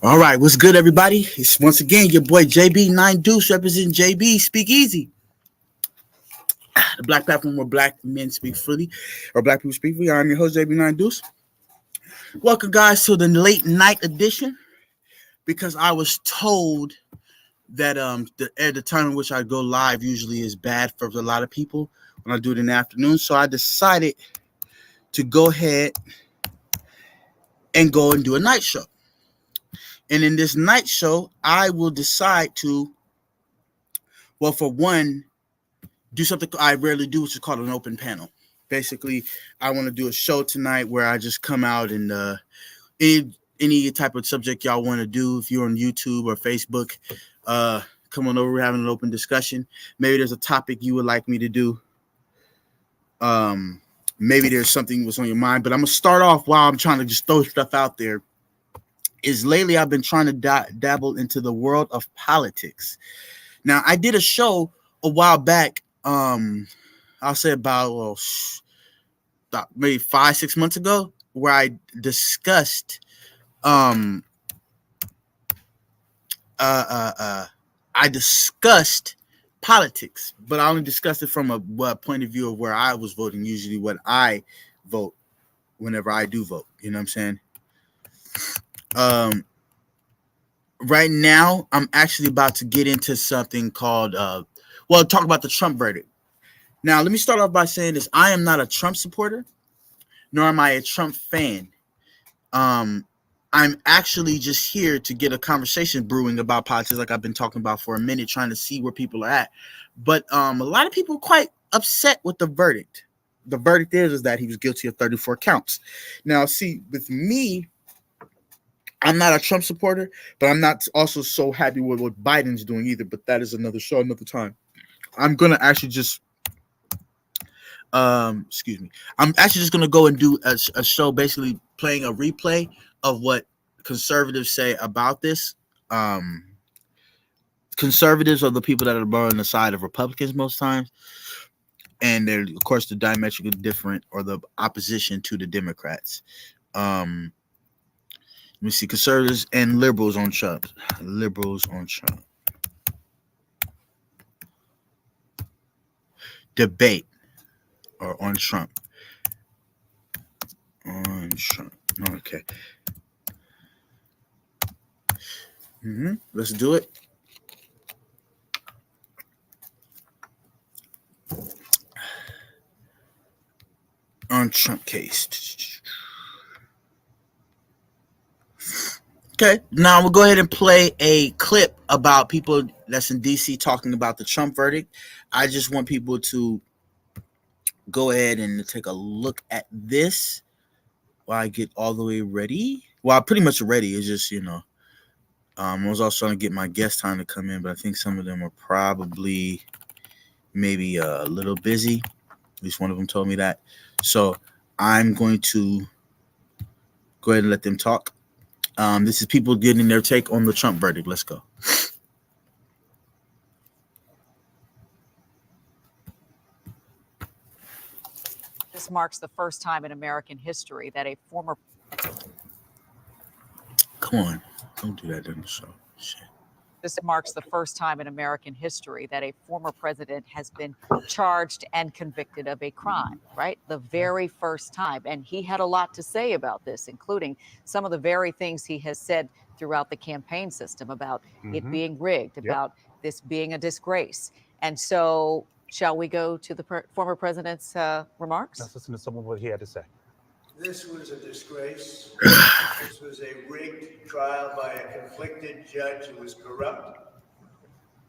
All right, what's good, everybody? It's once again your boy JB9 Deuce representing JB Speak Easy, the black platform where black men speak freely, or black people speak freely. I'm your host JB9 Deuce. Welcome, guys, to the late night edition. Because I was told that the time in which I go live usually is bad for a lot of people when I do it in the afternoon, so I decided to go ahead and go and do a night show. And in this night show, I will decide to, well, for one, do something I rarely do, which is called an open panel. Basically, I want to do a show tonight where I just come out and any type of subject y'all want to do. If you're on YouTube or Facebook, come on over. We're having an open discussion. Maybe there's a topic you would like me to do. Maybe there's something was on your mind, but I'm gonna start off while I'm trying to just throw stuff out there. Is lately I've been trying to dabble into the world of politics. Now, I did a show a while back. I'll say about maybe 5-6 months ago, where I discussed I discussed politics, but I only discussed it from a point of view of where I was voting, usually what I vote whenever I do vote. You know what I'm saying? Right now, I'm actually about to get into something called, talk about the Trump verdict. Now, let me start off by saying this. I am not a Trump supporter, nor am I a Trump fan. I'm actually just here to get a conversation brewing about politics, like I've been talking about for a minute, trying to see where people are at. But a lot of people are quite upset with the verdict. The verdict is that he was guilty of 34 counts. Now, see, with me, I'm not a Trump supporter, but I'm not also so happy with what Biden's doing either. But that is another show, another time. I'm gonna actually just, excuse me. I'm actually just gonna go and do a show, basically playing a replay of what conservatives say about this. Conservatives are the people that are on the side of Republicans most times, and they're, of course, the diametrically different or the opposition to the Democrats. Let me see, conservatives and liberals on Trump. Liberals on Trump. Debate or on Trump. On Trump. Okay. Let's do it. On Trump case. Okay, now we'll go ahead and play a clip about people that's in DC talking about the Trump verdict. I just want people to go ahead and take a look at this while I get all the way ready. Well, I'm pretty much ready. It's just, I was also trying to get my guest time to come in, but I think some of them are probably maybe a little busy. At least one of them told me that. So I'm going to go ahead and let them talk. This is people getting their take on the Trump verdict. Let's go. This This marks the first time in American history that a former... Come on, don't do that in the show. Shit. This marks the first time in American history that a former president has been charged and convicted of a crime, right? The very first time. And he had a lot to say about this, including some of the very things he has said throughout the campaign system about it being rigged, about this being a disgrace. And so, shall we go to the former president's remarks? Let's listen to some of what he had to say. This was a disgrace. This was a rigged trial by a conflicted judge who was corrupt.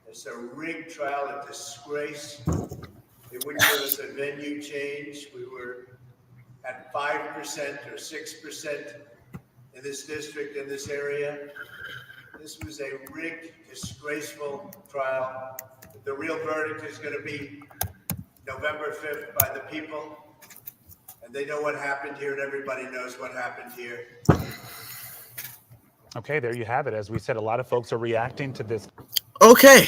It's a rigged trial, a disgrace. They wouldn't give us a venue change. We were at 5% or 6% in this district, in this area. This was a rigged, disgraceful trial. The real verdict is going to be November 5th by the people. And they know what happened here, and everybody knows what happened here. Okay, there you have it. As we said, a lot of folks are reacting to this. Okay.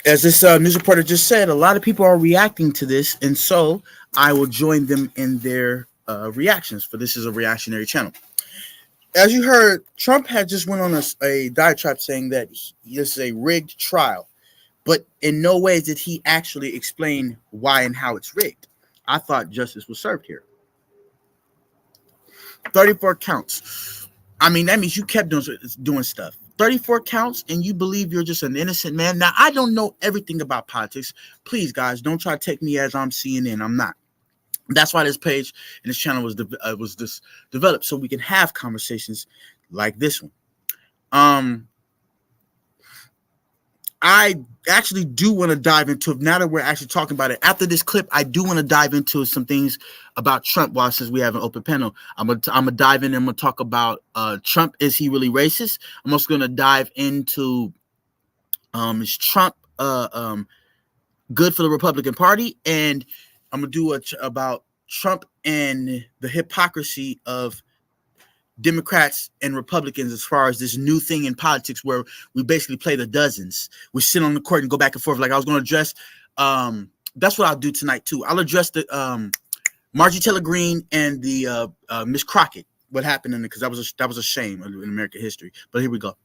As this news reporter just said, a lot of people are reacting to this, and so I will join them in their reactions, for this is a reactionary channel. As you heard, Trump had just went on a diatribe saying that this is a rigged trial, but in no way did he actually explain why and how it's rigged. I thought justice was served here. 34 counts. I mean, that means you kept doing stuff. 34 counts, and you believe you're just an innocent man. Now, I don't know everything about politics. Please, guys, don't try to take me as I'm CNN. I'm not. That's why this page and this channel was developed, so we can have conversations like this one. I actually do want to dive into it now that we're actually talking about it. After this clip, I do want to dive into some things about Trump. While since we have an open panel, I'm gonna dive in and I'm gonna talk about Trump. Is he really racist? I'm also gonna dive into is Trump good for the Republican Party, and I'm gonna do about Trump and the hypocrisy of Democrats and Republicans as far as this new thing in politics where we basically play the dozens. We sit on the court and go back and forth. Like I was going to address, that's what I'll do tonight too. I'll address the Marjorie Taylor Greene and the Miss Crockett. What happened in it, because that was a shame in American history. But here we go.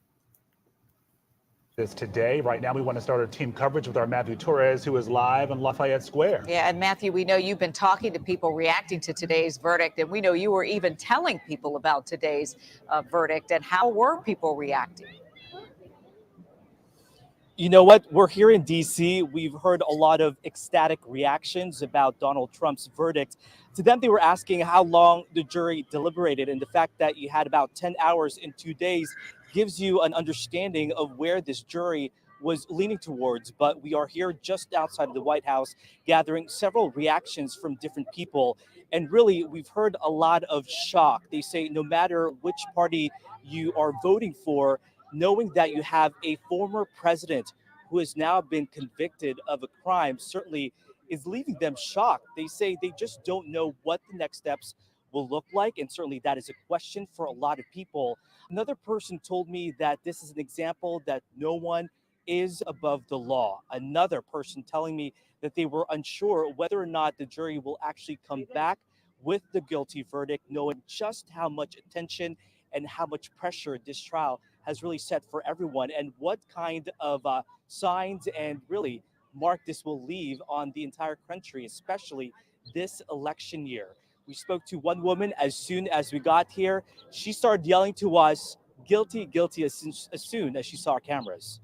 This today. Right now, we want to start our team coverage with our Matthew Torres, who is live on Lafayette Square. Yeah, and Matthew, we know you've been talking to people reacting to today's verdict, and we know you were even telling people about today's verdict. And how were people reacting? You know what? We're here in D.C. We've heard a lot of ecstatic reactions about Donald Trump's verdict. To them, they were asking how long the jury deliberated, and the fact that you had about 10 hours in 2 days gives you an understanding of where this jury was leaning towards. But we are here just outside of the White House, gathering several reactions from different people. And really, we've heard a lot of shock. They say no matter which party you are voting for, knowing that you have a former president who has now been convicted of a crime certainly is leaving them shocked. They say they just don't know what the next steps will look like. And certainly that is a question for a lot of people. Another person told me that this is an example that no one is above the law. Another person telling me that they were unsure whether or not the jury will actually come back with the guilty verdict, knowing just how much attention and how much pressure this trial has really set for everyone, and what kind of signs and really mark this will leave on the entire country, especially this election year. We spoke to one woman as soon as we got here. She started yelling to us, guilty, guilty, as soon as she saw our cameras.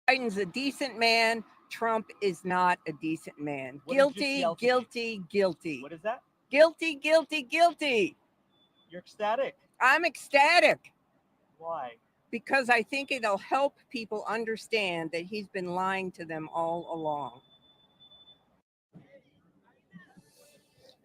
Biden's a decent man. Trump is not a decent man. What Guilty, guilty, guilty. What is that? Guilty, guilty, guilty. You're ecstatic. I'm ecstatic Why? because I think it'll help people understand that he's been lying to them all along.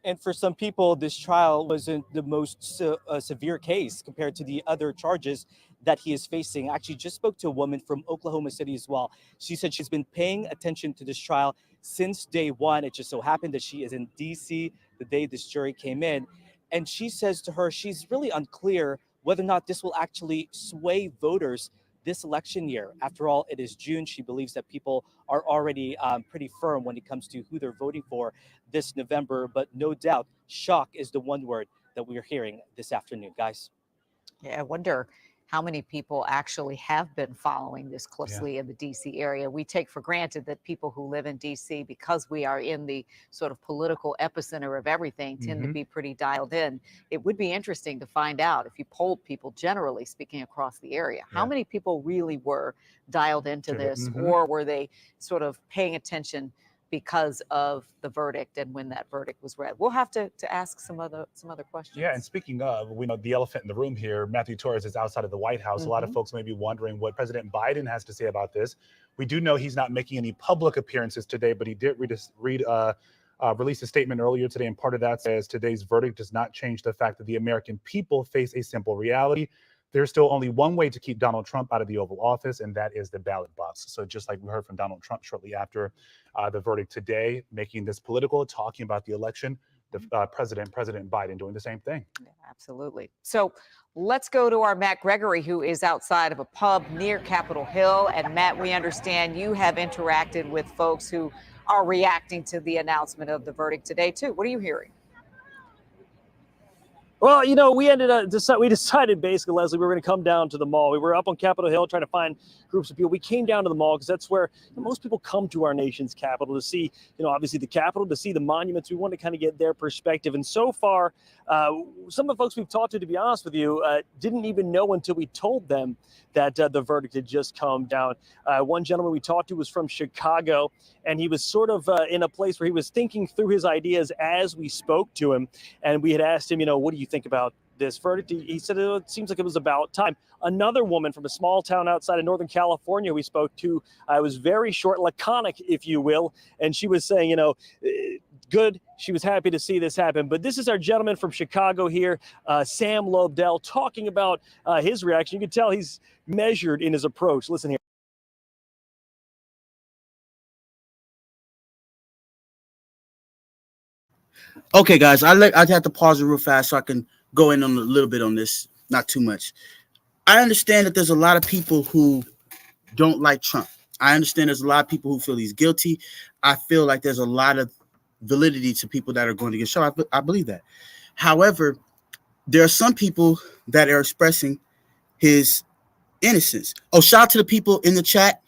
And for some people, this trial wasn't the most severe case compared to the other charges that he is facing. I actually just spoke to a woman from Oklahoma City as well. She said she's been paying attention to this trial since day one. It just so happened that she is in D.C. the day this jury came in. And she says to her, she's really unclear whether or not this will actually sway voters this election year. After all, it is June. She believes that people are already pretty firm when it comes to who they're voting for this November. But no doubt, shock is the one word that we are hearing this afternoon, guys. Yeah, I wonder how many people actually have been following this closely in the DC area. We take for granted that people who live in DC, because we are in the sort of political epicenter of everything, tend to be pretty dialed in. It would be interesting to find out, if you polled people generally speaking across the area, how many people really were dialed into this, or were they sort of paying attention because of the verdict and when that verdict was read. We'll have to ask some other questions. Yeah, and speaking of, we know the elephant in the room here, Matthew Torres is outside of the White House. A lot of folks may be wondering what President Biden has to say about this. We do know he's not making any public appearances today, but he did release a statement earlier today, and part of that says today's verdict does not change the fact that the American people face a simple reality. There's still only one way to keep Donald Trump out of the Oval Office, and that is the ballot box. So just like we heard from Donald Trump shortly after the verdict today, making this political, talking about the election, the President Biden doing the same thing. Yeah, absolutely. So let's go to our Matt Gregory, who is outside of a pub near Capitol Hill. And Matt, we understand you have interacted with folks who are reacting to the announcement of the verdict today, too. What are you hearing? Well, you know, we decided basically, Leslie, we were going to come down to the mall. We were up on Capitol Hill trying to find groups of people. We came down to the mall because that's where most people come to our nation's capital to see, obviously the Capitol, to see the monuments. We want to kind of get their perspective. And so far, some of the folks we've talked to be honest with you, didn't even know until we told them that the verdict had just come down. One gentleman we talked to was from Chicago, and he was sort of in a place where he was thinking through his ideas as we spoke to him. And we had asked him, what do you think about this verdict? He said, it seems like it was about time. Another woman from a small town outside of Northern California we spoke to was very short, laconic, if you will. And she was saying, good. She was happy to see this happen. But this is our gentleman from Chicago here, Sam Lobdell, talking about his reaction. You can tell he's measured in his approach. Listen here. Okay, guys, I have to pause it real fast so I can go in on a little bit on this, not too much. I understand that there's a lot of people who don't like Trump. I understand there's a lot of people who feel he's guilty. I feel like there's a lot of validity to people that are going to get shot. I believe that. However, there are some people that are expressing his innocence. Oh, shout out to the people in the chat.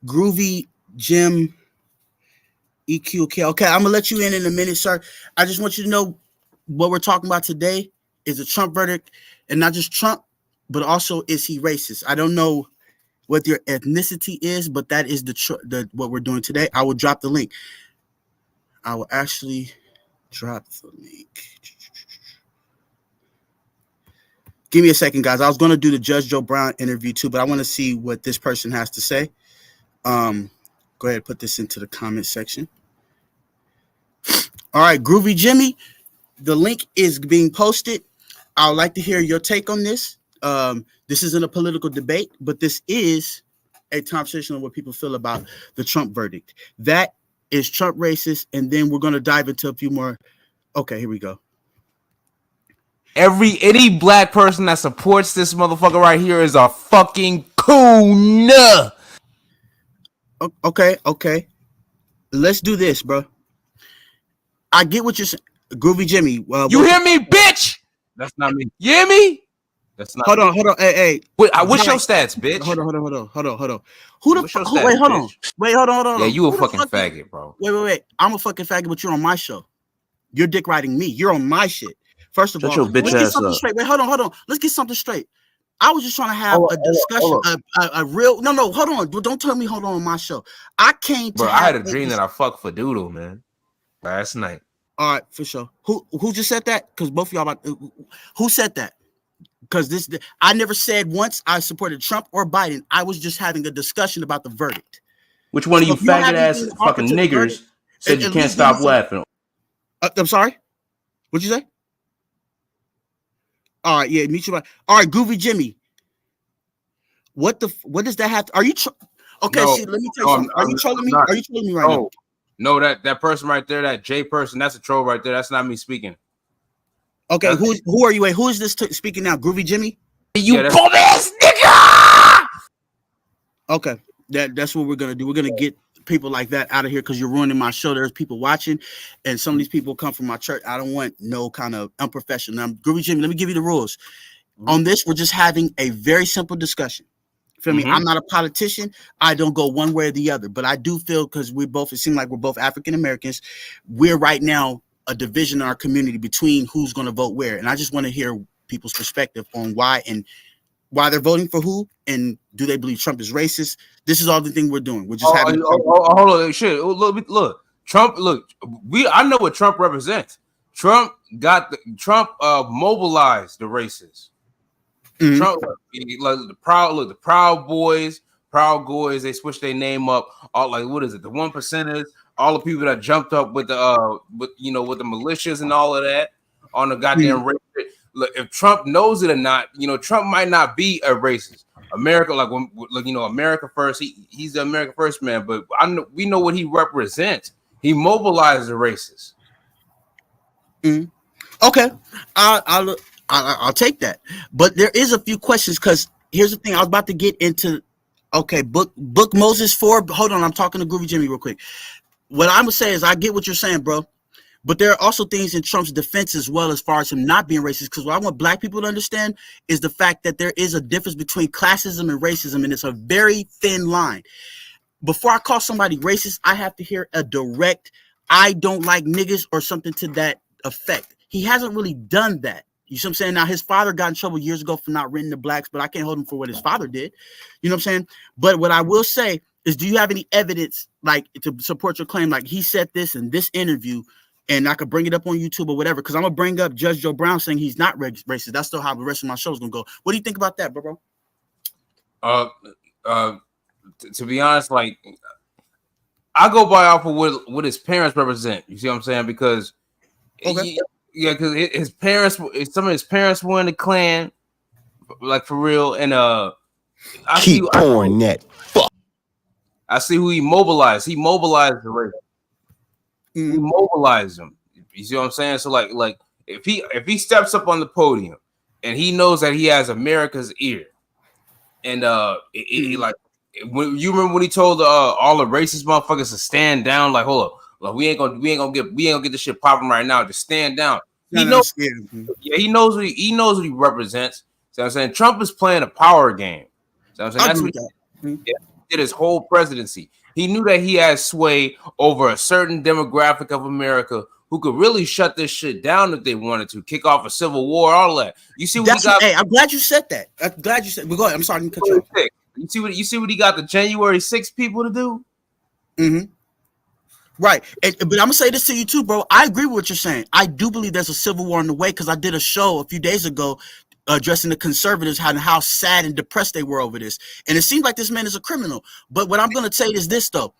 Groovy Jim EQ. Okay, I'm gonna let you in a minute, sir. I just want you to know what we're talking about today is a Trump verdict, and not just Trump, but also is he racist? I don't know what your ethnicity is, but that is the what we're doing today. I will drop the link. I will actually drop the link. Give me a second, guys. I was going to do the Judge Joe Brown interview too, but I want to see what this person has to say. Go ahead and put this into the comment section. All right, Groovy Jimmy, the link is being posted. I would like to hear your take on this. This isn't a political debate, but this is a conversation on what people feel about the Trump verdict. That is Trump racist, and then we're going to dive into a few more. Okay, here we go. Any black person that supports this motherfucker right here is a fucking coon. Okay. Let's do this, bro. I get what you're saying. Groovy Jimmy. You hear me, bitch? That's not me. You hear me? That's not Hold on. Hey. What's your stats, bitch? Hold on. Who the fuck? Wait, hold on. Yeah, you a fucking faggot, bro. Wait. I'm a fucking faggot, but you're on my show. You're dick riding me. You're on my shit. First of all, your bitch let's get ass something up. straight. Wait, hold on. Let's get something straight. I was just trying to have a discussion, a real. No, hold on. Don't tell me hold on my show. I came to. Bro, I had a dream that I fucked for Doodle, man, last night. All right, for sure. Who just said that? Because both of y'all about who said that? Because I never said once I supported Trump or Biden. I was just having a discussion about the verdict. Which one of you faggot ass fucking niggers said you can't stop laughing? I'm sorry. What'd you say? All right, yeah, meet you. All right, Groovy Jimmy. What does that have to? Are you? Okay, No, see, let me tell you something. Are you trolling me? Are you trolling me right now? No, that person right there, that J person, that's a troll right there. That's not me speaking. Okay, who are you? Wait, who is this speaking now? Groovy Jimmy? You bum ass nigga! Okay, that's what we're gonna do. We're gonna get people like that out of here because you're ruining my show. There's people watching, and some of these people come from my church. I don't want no kind of unprofessional. Now, Groovy Jimmy, let me give you the rules. On this, we're just having a very simple discussion. Feel me? I'm not a politician. I don't go one way or the other, but I do feel because it seems like we're both African Americans. We're right now a division in our community between who's going to vote where, and I just want to hear people's perspective on why they're voting for who, and do they believe Trump is racist? This is all the thing we're doing. We're just having. Hold on, shit. Look, Trump. Look, I know what Trump represents. Trump mobilized the racists. Trump, like the Proud Boys. They switched their name up. All like, what is it? The 1%ers. All the people that jumped up with the with the militias and all of that on the goddamn race. Look, if Trump knows it or not, Trump might not be a racist. America, America first. He's the America first man, but we know what he represents. He mobilized the racists. Okay, I'll take that. But there is a few questions because here's the thing. I was about to get into. Okay, book Moses 4. Hold on, I'm talking to Groovy Jimmy real quick. What I'm gonna say is I get what you're saying, bro. But there are also things in Trump's defense as well as far as him not being racist. Because what I want black people to understand is the fact that there is a difference between classism and racism, and it's a very thin line. Before I call somebody racist, I have to hear a direct, I don't like niggas or something to that effect. He hasn't really done that. You see what I'm saying? Now, his father got in trouble years ago for not renting the blacks, but I can't hold him for what his father did. You know what I'm saying? But what I will say is, do you have any evidence, like, to support your claim? Like, he said this in this interview, and I could bring it up on YouTube or whatever, because I'm going to bring up Judge Joe Brown saying he's not racist. That's still how the rest of my show is going to go. What do you think about that, bro? To be honest, like, I go by off of what his parents represent. You see what I'm saying? Because because his parents, some of his parents were in the Klan, like for real. And I see who he mobilized. He mobilized the race. He mobilized them. You see what I'm saying? So like if he steps up on the podium and he knows that he has America's ear, and like, when you remember when he told all the racist motherfuckers to stand down, like, hold up, like, we ain't gonna get this shit popping right now. Just stand down. He knows what he represents. So I'm saying Trump is playing a power game. So I'm saying that's what he did his whole presidency. He knew that he had sway over a certain demographic of America who could really shut this shit down if they wanted to, kick off a civil war, all that. You see what he got? Hey, I'm glad you said that. I'm glad you said. But go ahead. I'm sorry to cut you off. You see what he got the January 6th people to do? Right. But I'm gonna say this to you too, bro. I agree with what you're saying. I do believe there's a civil war on the way, because I did a show a few days ago addressing the conservatives, how sad and depressed they were over this. And it seems like this man is a criminal. But what I'm gonna say is this, though.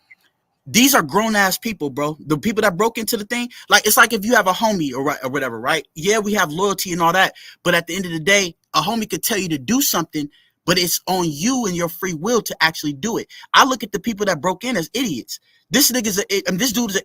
These are grown-ass people, bro. The people that broke into the thing, like, it's like if you have a homie or whatever, right? Yeah, we have loyalty and all that, but at the end of the day, a homie could tell you to do something, but it's on you and your free will to actually do it. I look at the people that broke in as idiots. This dude is an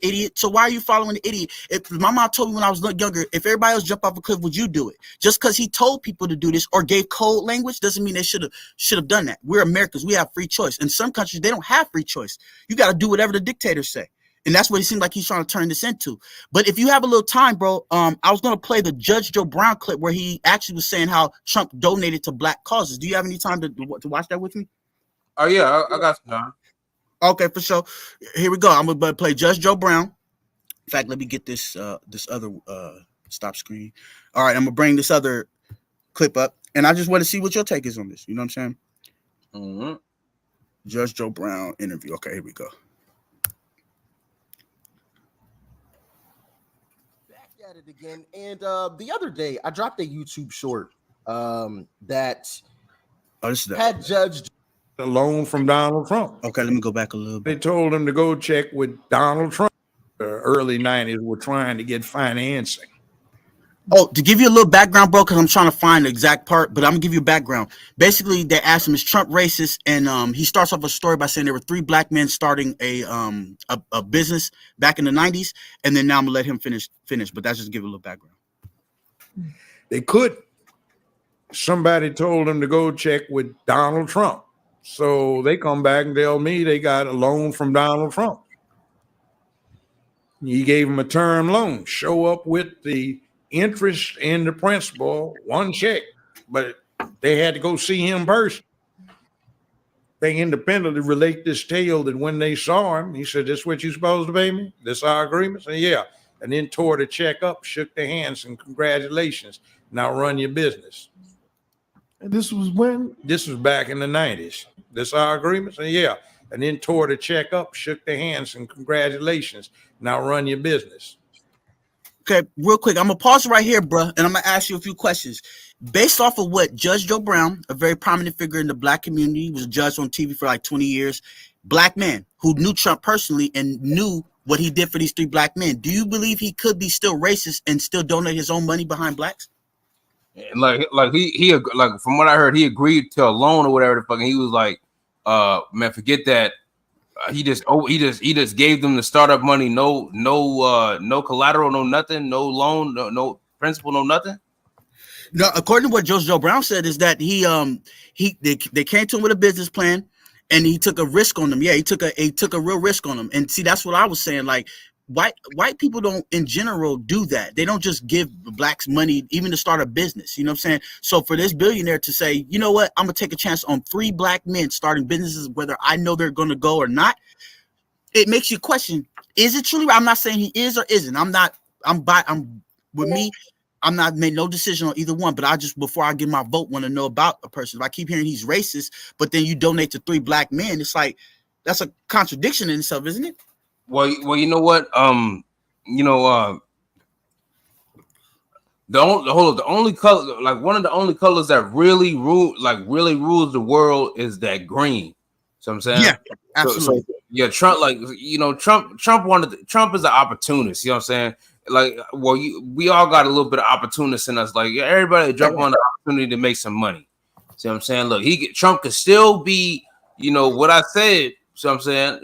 idiot. So why are you following the idiot? If my mom told me when I was younger, if everybody else jumped off a cliff, would you do it? Just because he told people to do this or gave code language doesn't mean they should have done that. We're Americans. We have free choice. In some countries, they don't have free choice. You got to do whatever the dictators say. And that's what it seems like he's trying to turn this into. But if you have a little time, bro, I was going to play the Judge Joe Brown clip where he actually was saying how Trump donated to black causes. Do you have any time to watch that with me? Oh, yeah, I got some time. Okay, for sure. Here we go. I'm gonna play Judge Joe Brown. In fact, let me get this other stop screen. All right, I'm gonna bring this other clip up, and I just want to see what your take is on this. You know what I'm saying? Judge Joe Brown interview. Okay, here we go. Back at it again, and the other day I dropped a YouTube short that had Judge a loan from Donald Trump. Okay, let me go back a little bit. They told him to go check with Donald Trump. Early 90s were trying to get financing. Oh, to give you a little background, bro, because I'm trying to find the exact part, but I'm gonna give you a background. Basically, they asked him, is Trump racist? And he starts off a story by saying there were 3 black men starting a business back in the 90s, and then now I'm gonna let him finish, but that's just to give you a little background. They could. Somebody told him to go check with Donald Trump. So they come back and tell me they got a loan from Donald Trump. He gave them a term loan. Show up with the interest and the principal, one check, but they had to go see him first. They independently relate this tale that when they saw him, he said, "This what you supposed to pay me? This our agreement?" I said, "Yeah." And then tore the check up, shook their hands, and congratulations. Now run your business. And this was when? This was back in the 90s. This our agreement? I said, "Yeah." And then tore the check up, shook their hands, and congratulations. Now run your business. Okay, real quick, I'm gonna pause right here, bro, and I'm gonna ask you a few questions based off of what Judge Joe Brown, a very prominent figure in the black community, was a judge on TV for like 20 years, black man who knew Trump personally and knew what he did for these 3 black men. Do you believe he could be still racist and still donate his own money behind blacks? Like he like from what I heard, he agreed to a loan or whatever the fuck. And he was like, man, forget that. He just gave them the startup money, no collateral, no nothing, no loan, no principal, no nothing. No, according to what Judge Joe Brown said, is that they came to him with a business plan and he took a risk on them. Yeah, he took a real risk on them. And see, that's what I was saying. Like white people don't in general do that. They don't just give blacks money even to start a business. You know what I'm saying? So for this billionaire to say, you know what, I'm gonna take a chance on 3 black men starting businesses, whether I know they're gonna go or not, it makes you question, is it truly? I'm not saying he is or isn't. I'm not made no decision on either one, but I just, before I give my vote, want to know about a person. If I keep hearing he's racist, but then you donate to 3 black men, it's like, that's a contradiction in itself, isn't it? Well, you know what? The only color, like one of the only colors that really rules the world is that green. So I'm saying, yeah, absolutely. So, yeah, Trump, like, you know, Trump is an opportunist. You know what I'm saying? Like, well, we all got a little bit of opportunists in us. Like, everybody jump on the opportunity to make some money. See what I'm saying? Look, Trump could still be, you know, what I said. So I'm saying,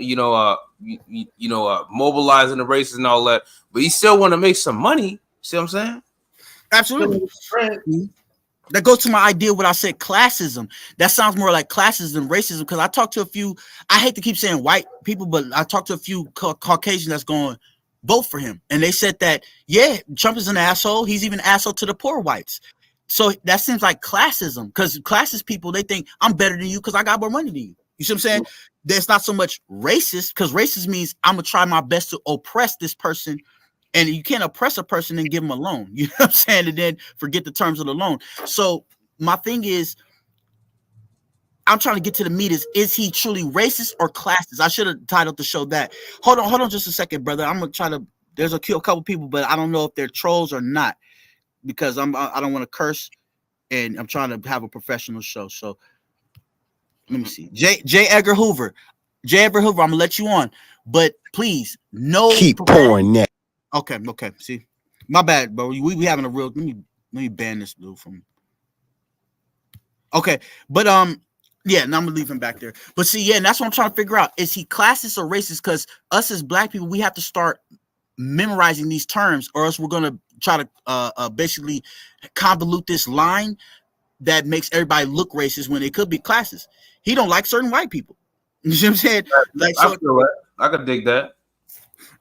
mobilizing the races and all that, but he still want to make some money. See what I'm saying? Absolutely. That goes to my idea what I said, classism. That sounds more like classism than racism, because I talked to a few, I hate to keep saying white people, but I talked to a few Caucasians that's going vote for him. And they said that, yeah, Trump is an asshole. He's even an asshole to the poor whites. So that seems like classism, because classist people, they think I'm better than you because I got more money than you. You see what I'm saying? There's not so much racist, because racist means I'm going to try my best to oppress this person. And you can't oppress a person and give them a loan. You know what I'm saying? And then forget the terms of the loan. So my thing is, I'm trying to get to the meat is he truly racist or classist? I should have titled the show that. Hold on just a second, brother. I'm going to try to, there's a couple people, but I don't know if they're trolls or not, because I don't want to curse, and I'm trying to have a professional show. So let me see. J. Edgar Hoover. I'm going to let you on, but please, no. Keep pouring that. Okay. See, my bad, bro. We having a real. Let me ban this dude from. Okay, but yeah, now I'm gonna leave him back there. But see, yeah, and that's what I'm trying to figure out. Is he classist or racist? Because us as black people, we have to start memorizing these terms, or else we're gonna try to basically convolute this line that makes everybody look racist when it could be classist. He don't like certain white people. You see what I'm saying? Like, so, I feel that. I could dig that.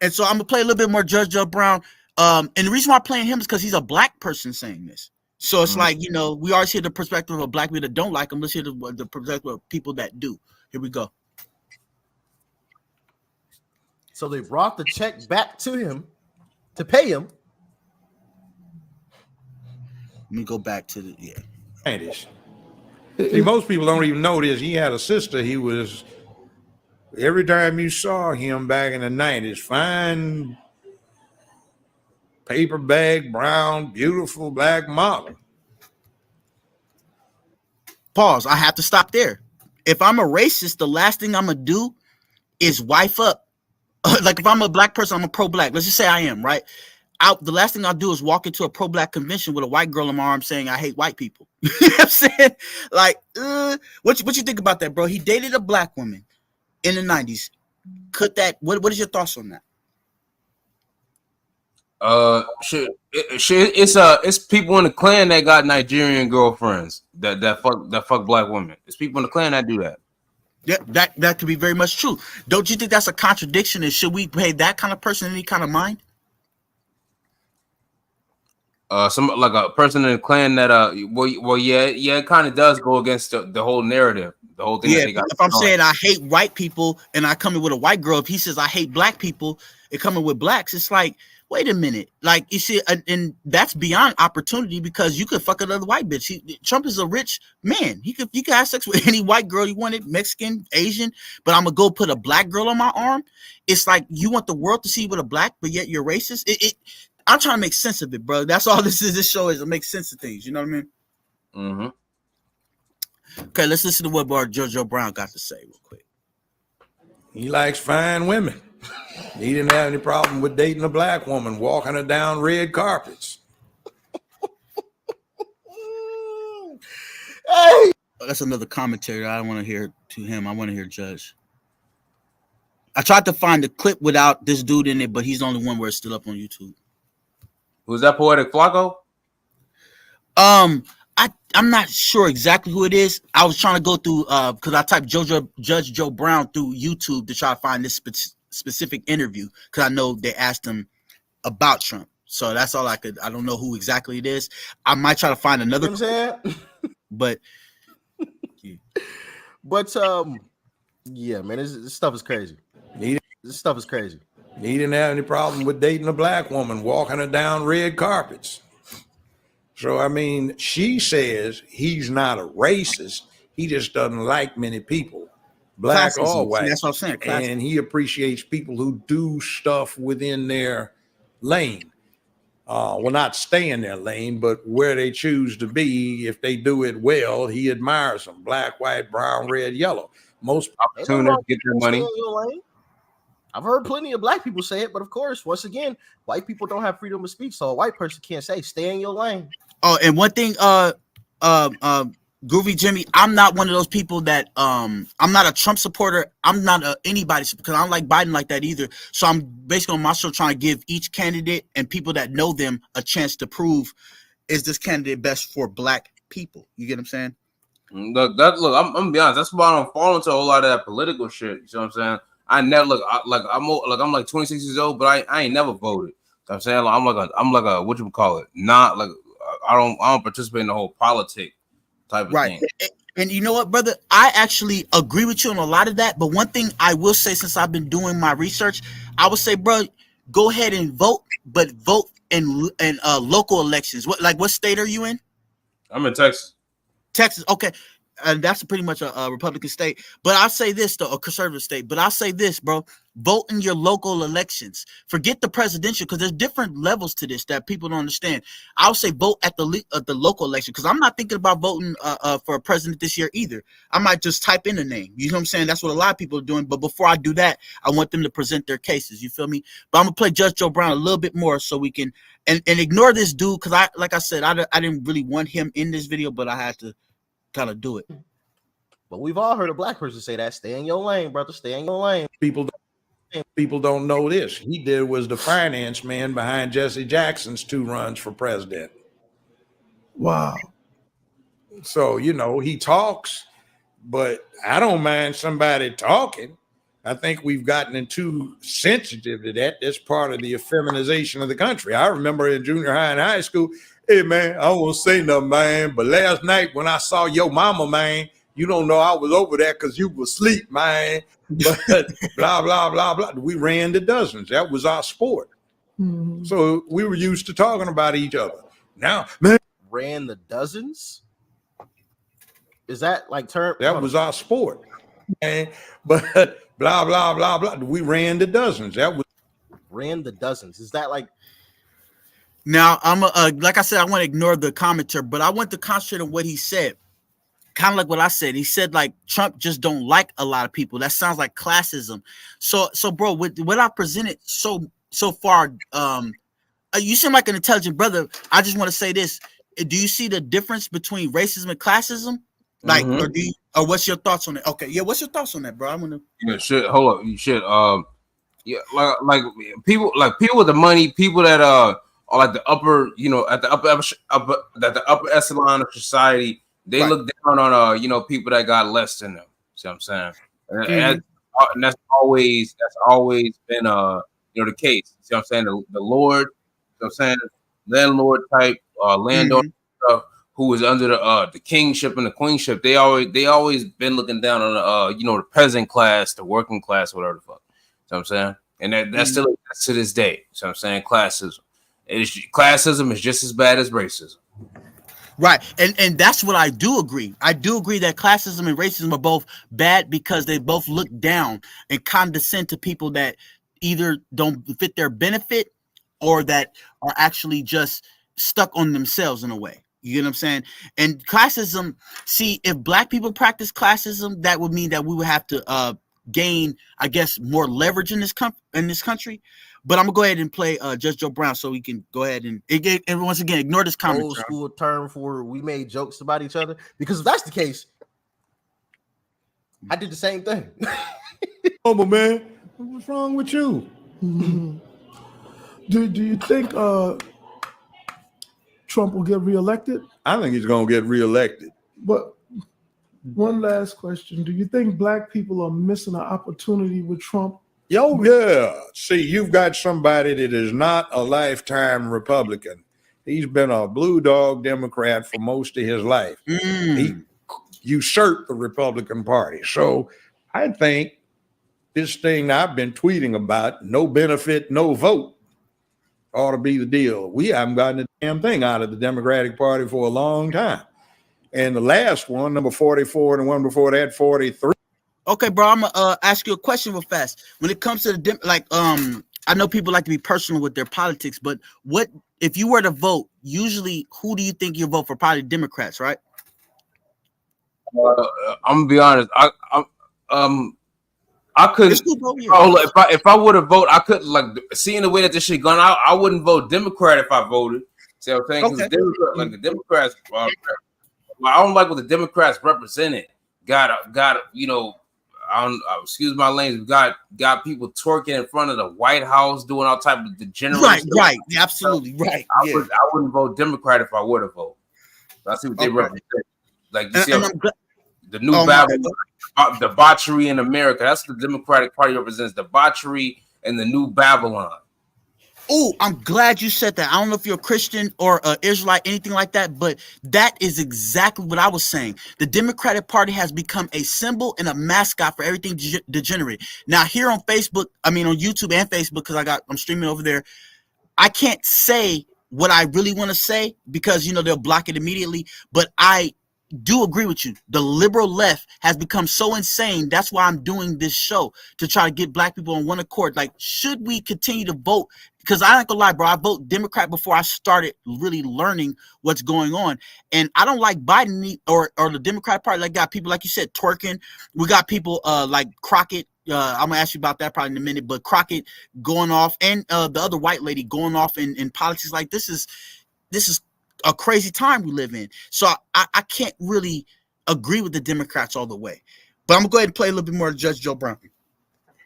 And so I'm gonna play a little bit more Judge Joe Brown. And the reason why I'm playing him is because he's a black person saying this. So it's like, you know, we always hear the perspective of black people that don't like him. Let's hear the perspective of people that do. Here we go. So they brought the check back to him to pay him. Let me go back to the, yeah. See, most people don't even know this. He had a sister. He was, every time you saw him back in the 90s, fine paper bag, brown, beautiful black model. Pause. I have to stop there. If I'm a racist, the last thing I'm going to do is wife up. Like if I'm a black person, I'm a pro-black. Let's just say I am, right? The last thing I'll do is walk into a pro-black convention with a white girl in my arm saying I hate white people. You know what I'm saying? Like, what you think about that, bro? He dated a black woman in the 90s. Could that, what is your thoughts on that? It's people in the Klan that got Nigerian girlfriends that fuck black women. It's people in the Klan that do that. Yeah, that could be very much true. Don't you think that's a contradiction? And should we pay that kind of person any kind of mind? Some like a person in the clan that yeah, it kind of does go against the whole narrative, the whole thing that they got. If I'm saying I hate white people and I come in with a white girl, if he says I hate black people and coming with blacks, it's like, wait a minute, like you see, and that's beyond opportunity because you could fuck another white bitch. Trump is a rich man. You could have sex with any white girl you wanted, Mexican, Asian, but I'm gonna go put a black girl on my arm. It's like you want the world to see you with a black, but yet you're racist. I'm trying to make sense of it, bro. That's all this is. This show is to make sense of things. You know what I mean? Mm-hmm. Okay, let's listen to what JoJo Brown got to say real quick. He likes fine women. He didn't have any problem with dating a black woman, walking her down red carpets. Hey, that's another commentary. I don't want to hear to him. I want to hear Judge. I tried to find the clip without this dude in it, but he's the only one where it's still up on YouTube. Who's that, Poetic Flacco? I'm not sure exactly who it is. I was trying to go through because I typed Judge Joe Brown through YouTube to try to find this specific interview because I know they asked him about Trump. So that's all I could. I don't know who exactly it is. I might try to find another. You know but yeah, man, this stuff is crazy. This stuff is crazy. He didn't have any problem with dating a black woman, walking her down red carpets. So, I mean, she says he's not a racist. He just doesn't like many people, black classism. or white. That's what I'm saying. Classism. And he appreciates people who do stuff within their lane. Well, not stay in their lane, but where they choose to be. If they do it well, he admires them. Black, white, brown, red, yellow. Most opportunities get their money. I've heard plenty of black people say it, but of course, once again, white people don't have freedom of speech, so a white person can't say stay in your lane. Oh, and one thing, Groovy Jimmy, I'm not one of those people that I'm not a Trump supporter. I'm not anybody because I don't like Biden like that either. So I'm basically on my show trying to give each candidate and people that know them a chance to prove is this candidate best for black people. You get what I'm saying? Look, I'm gonna be honest. That's why I don't fall into a whole lot of that political shit. You know what I'm saying? I never I'm like 26 years old, but I ain't never voted. You know what I'm saying I'm like a what you call it? Not like I don't participate in the whole politic type of thing. And you know what, brother? I actually agree with you on a lot of that. But one thing I will say, since I've been doing my research, I would say, bro, go ahead and vote, but vote in local elections. What state are you in? I'm in Texas. Texas, okay. And that's pretty much a Republican state. But I'll say this, though, a conservative state. But I'll say this, bro. Vote in your local elections. Forget the presidential, because there's different levels to this that people don't understand. I'll say vote at the local election, because I'm not thinking about voting for a president this year either. I might just type in a name. You know what I'm saying? That's what a lot of people are doing. But before I do that, I want them to present their cases. You feel me? But I'm going to play Judge Joe Brown a little bit more so we can and ignore this dude, because I didn't really want him in this video, but I had to kind of do it. But we've all heard a black person say that. Stay in your lane, brother. Stay in your lane. People don't know this. He was the finance man behind Jesse Jackson's 2 runs for president. Wow. So, he talks, but I don't mind somebody talking. I think we've gotten too sensitive to that. That's part of the effeminization of the country. I remember in junior high and high school, hey, man, I won't say nothing, man. But last night when I saw your mama, man, you don't know I was over there because you were asleep, man. But blah, blah, blah, blah. We ran the dozens. That was our sport. Mm-hmm. So we were used to talking about each other. Now, man. Ran the dozens? Is that like term? That was our sport. Man. But blah, blah, blah, blah. We ran the dozens. Ran the dozens. Is that like? Now, I'm like I said, I want to ignore the commenter, but I want to concentrate on what he said. Kind of like what I said. He said like Trump just don't like a lot of people. That sounds like classism. So bro, with what I presented so far, you seem like an intelligent brother. I just want to say this: do you see the difference between racism and classism? Like, or what's your thoughts on it? Okay, yeah, what's your thoughts on that, bro? I want to. Yeah, shit. Hold up, shit. Yeah, like people with the money, people that are like the upper, at the upper echelon of society. They look down on people that got less than them. See what I'm saying? And that's always been the case. See what I'm saying? The Lord, you know what I'm saying, landlord type landowner stuff, who is under the kingship and the queenship. They always been looking down on the peasant class, the working class, whatever the fuck. You know what I'm saying? And that still exists to this day. So I'm saying classism. Classism is just as bad as racism. Right. And that's what I do agree. I do agree that classism and racism are both bad because they both look down and condescend to people that either don't fit their benefit or that are actually just stuck on themselves in a way. You get what I'm saying? And classism, see, if black people practice classism, that would mean that we would have to gain, I guess, more leverage in this country. But I'm gonna go ahead and play Judge Joe Brown so we can go ahead and once again ignore this comment. Old school term for we made jokes about each other, because if that's the case, I did the same thing. Oh, but man, what's wrong with you? Do you think Trump will get reelected? I think he's gonna get reelected. But one last question: do you think black people are missing an opportunity with Trump? Oh, yeah. See, you've got somebody that is not a lifetime Republican. He's been a blue dog Democrat for most of his life. He usurped the Republican Party. So I think this thing I've been tweeting about, no benefit, no vote, ought to be the deal. We haven't gotten a damn thing out of the Democratic Party for a long time. And the last one, number 44, and the one before that, 43. Okay, bro, I'm gonna ask you a question real fast. When it comes to the I know people like to be personal with their politics, but what if you were to vote? Usually, who do you think you vote for? Probably Democrats, right? I'm gonna be honest. I couldn't. If I would have voted, I couldn't. Like, seeing the way that this shit gone out, I wouldn't vote Democrat if I voted. See what I'm saying? Because the Democrats, I don't like what the Democrats represented. Got excuse my language. We got people twerking in front of the White House, doing all type of degenerate stuff. Right, absolutely right. I wouldn't vote Democrat if I would have voted. I see what they represent. Like, you see the new Babylon, debauchery in America. That's what the Democratic Party represents: debauchery and the new Babylon. Oh, I'm glad you said that. I don't know if you're a Christian or Israelite, anything like that, but that is exactly what I was saying. The Democratic Party has become a symbol and a mascot for everything degenerate. Now, here on Facebook, on YouTube and Facebook, because I'm streaming over there, I can't say what I really want to say because they'll block it immediately. But I do agree with you. The liberal left has become so insane. That's why I'm doing this show, to try to get black people on one accord. Like, should we continue to vote? Because I ain't gonna lie, bro, I vote Democrat before I started really learning what's going on. And I don't like Biden or the Democratic Party. Like, got people, like you said, twerking. We got people like Crockett. I'm gonna ask you about that probably in a minute, but Crockett going off, and the other white lady going off in politics. Like, this is a crazy time we live in. So I can't really agree with the Democrats all the way. But I'm gonna go ahead and play a little bit more of Judge Joe Brown.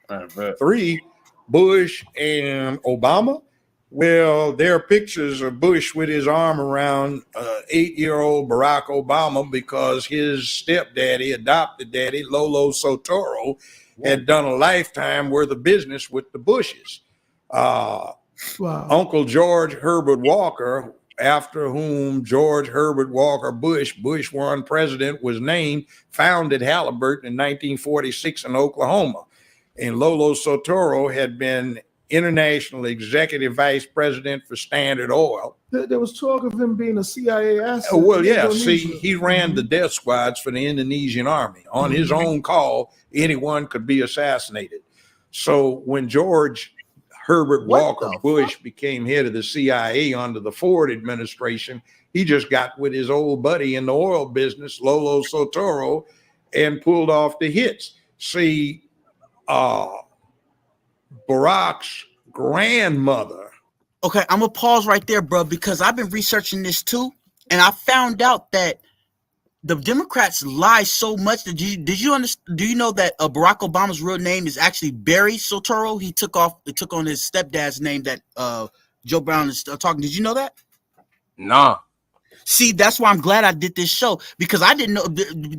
All right, 3, Bush and Obama. Well, there are pictures of Bush with his arm around 8-year-old Barack Obama because his stepdaddy, adopted daddy, Lolo Sotoro, had done a lifetime worth of business with the Bushes. Uncle George Herbert Walker, after whom George Herbert Walker Bush, Bush 1 president, was named, founded Halliburton in 1946 in Oklahoma. And Lolo Sotoro had been international executive vice president for Standard Oil. There was talk of him being a CIA asset. Well, yeah. See, he ran the death squads for the Indonesian army. On his own call, anyone could be assassinated. So when George Herbert Walker Bush became head of the CIA under the Ford administration, he just got with his old buddy in the oil business, Lolo Sotoro, and pulled off the hits. See, Barack's grandmother. Okay, I'm gonna pause right there, bro, because I've been researching this too, and I found out that the Democrats lie so much that did you understand? Do you know that Barack Obama's real name is actually Barry Sotoro? He took on his stepdad's name that Joe Brown is talking. Did you know that? Nah. See, that's why I'm glad I did this show, because I didn't know.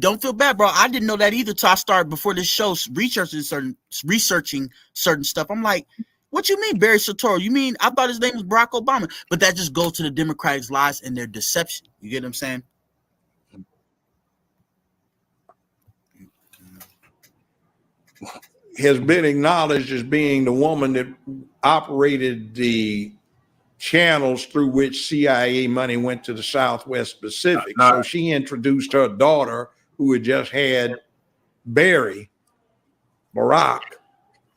Don't feel bad, bro. I didn't know that either till I started before this show researching certain stuff. I'm like, what you mean, Barry Soetoro? You mean I thought his name was Barack Obama? But that just goes to the Democratic lies and their deception. You get what I'm saying? Has been acknowledged as being the woman that operated the channels through which CIA money went to the Southwest Pacific. So she introduced her daughter, who had just had Barack,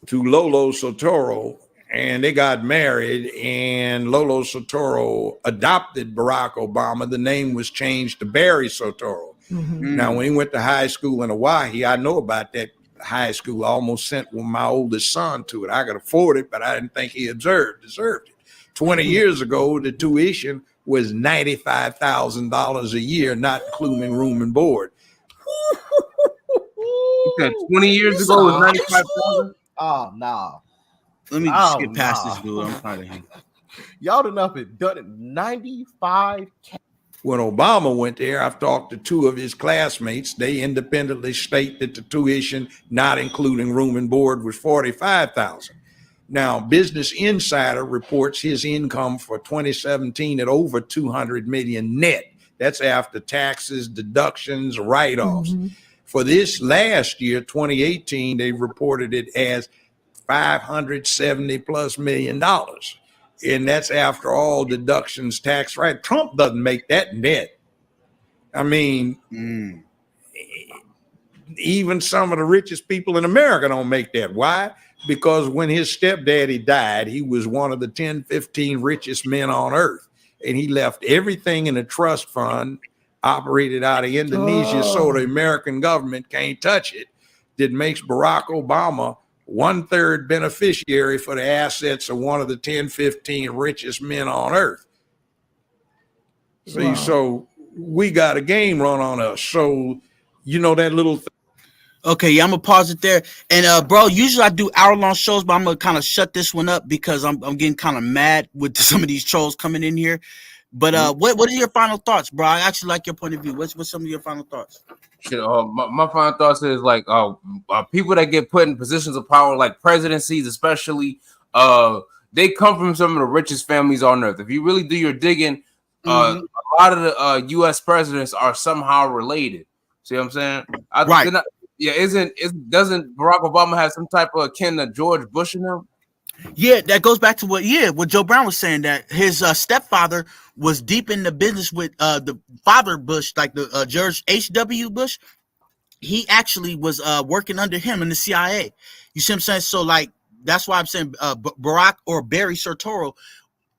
to Lolo Soetoro, and they got married, and Lolo Soetoro adopted Barack Obama. The name was changed to Barry Soetoro. Now, when he went to high school in Hawaii, I know about that high school. I almost sent my oldest son to it. I could afford it, but I didn't think he deserved it. 20 years ago, the tuition was $95,000 a year, not including room and board. You said 20 years ago was 95,000? Oh, nah. Let me skip past this dude. I'm tired of him. Y'all done up and done it 95K. When Obama went there, I've talked to two of his classmates. They independently state that the tuition, not including room and board, was $45,000. Now, Business Insider reports his income for 2017 at over $200 million net. That's after taxes, deductions, write-offs. For this last year, 2018, they reported it as $570+ million. And that's after all deductions, tax, right? Trump doesn't make that net. I mean, even some of the richest people in America don't make that. Why? Because when his stepdaddy died, he was one of the 10, 15 richest men on earth. And he left everything in a trust fund operated out of Indonesia, so the American government can't touch it. That makes Barack Obama 1/3 beneficiary for the assets of one of the 10, 15 richest men on earth. See, so we got a game run on us. So, you know, that little thing. Okay, yeah, I'm gonna pause it there. And bro, usually I do hour-long shows, but I'm gonna kind of shut this one up because I'm getting kind of mad with some of these trolls coming in here. But what are your final thoughts, bro? I actually like your point of view. What's some of your final thoughts? Shit, my final thoughts is like people that get put in positions of power, like presidencies, especially, they come from some of the richest families on earth. If you really do your digging, a lot of the U.S. presidents are somehow related. See what I'm saying? Right. Doesn't Barack Obama have some type of akin to George Bush in him? Yeah, that goes back to what Joe Brown was saying, that his stepfather was deep in the business with the father Bush, like the George H.W. Bush. He actually was working under him in the CIA. You see what I'm saying? So like that's why I'm saying Barack or Barry Soetoro,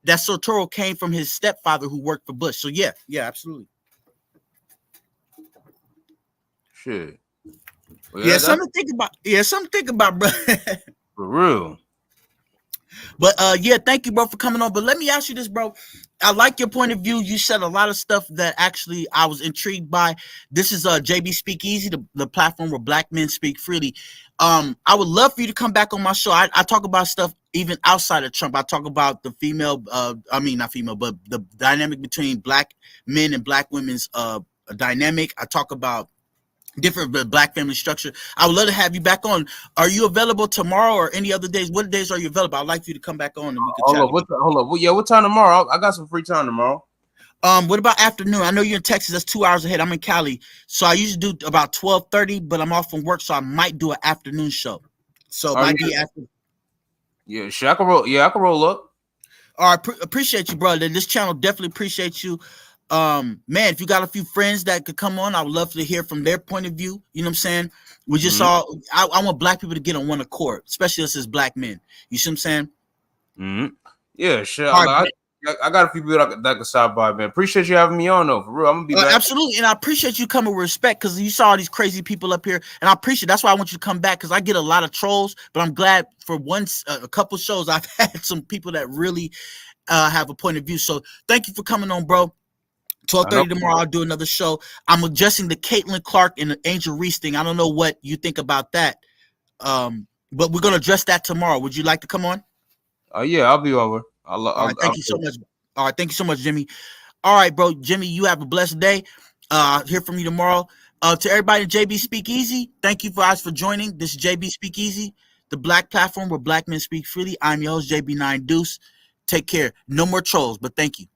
that Soetoro came from his stepfather who worked for Bush. So yeah, absolutely. Shit. Well, yeah, something to think about. Yeah, something to think about, bro. For real. But yeah, thank you, bro, for coming on. But let me ask you this, bro. I like your point of view. You said a lot of stuff that actually I was intrigued by. This is JB Speakeasy, the platform where Black men speak freely. I would love for you to come back on my show. I talk about stuff even outside of Trump. I talk about the female, not female, but the dynamic between Black men and Black women's dynamic. I talk about different Black family structure. I would love to have you back on. Are you available tomorrow or any other days? What days are you available? I'd like for you to come back on and we could chat. Hold up. Yeah, what time tomorrow? I got some free time tomorrow. What about afternoon? I know you're in Texas. That's 2 hours ahead. I'm in Cali. So I usually do about 12:30, but I'm off from work, so I might do an afternoon show. So it might be after. Yeah, sure. I can roll. Yeah, I can roll up. All right, appreciate you, brother. This channel definitely appreciates you. Man, if you got a few friends that could come on, I would love to hear from their point of view. You know what I'm saying? We just I want Black people to get on one accord, especially us as Black men. You see what I'm saying? Yeah, sure. I got a few people that can stop by, man. Appreciate you having me on, though. For real, I'm gonna be back. Absolutely, and I appreciate you coming with respect because you saw all these crazy people up here, and I appreciate. That's why I want you to come back because I get a lot of trolls, but I'm glad for once a couple shows I've had some people that really have a point of view. So thank you for coming on, bro. 12:30 tomorrow, I'll do another show. I'm adjusting the Caitlin Clark and the Angel Reese thing. I don't know what you think about that, but we're gonna address that tomorrow. Would you like to come on? Yeah, I'll be over. All right, thank you so much. All right, thank you so much, Jimmy. All right, bro. Jimmy, you have a blessed day. Hear from you tomorrow. To everybody in JB Speak Easy, thank you guys for joining. This is JB Speak Easy, the black platform where black men speak freely. I'm your host, JB9 Deuce. Take care. No more trolls, but thank you.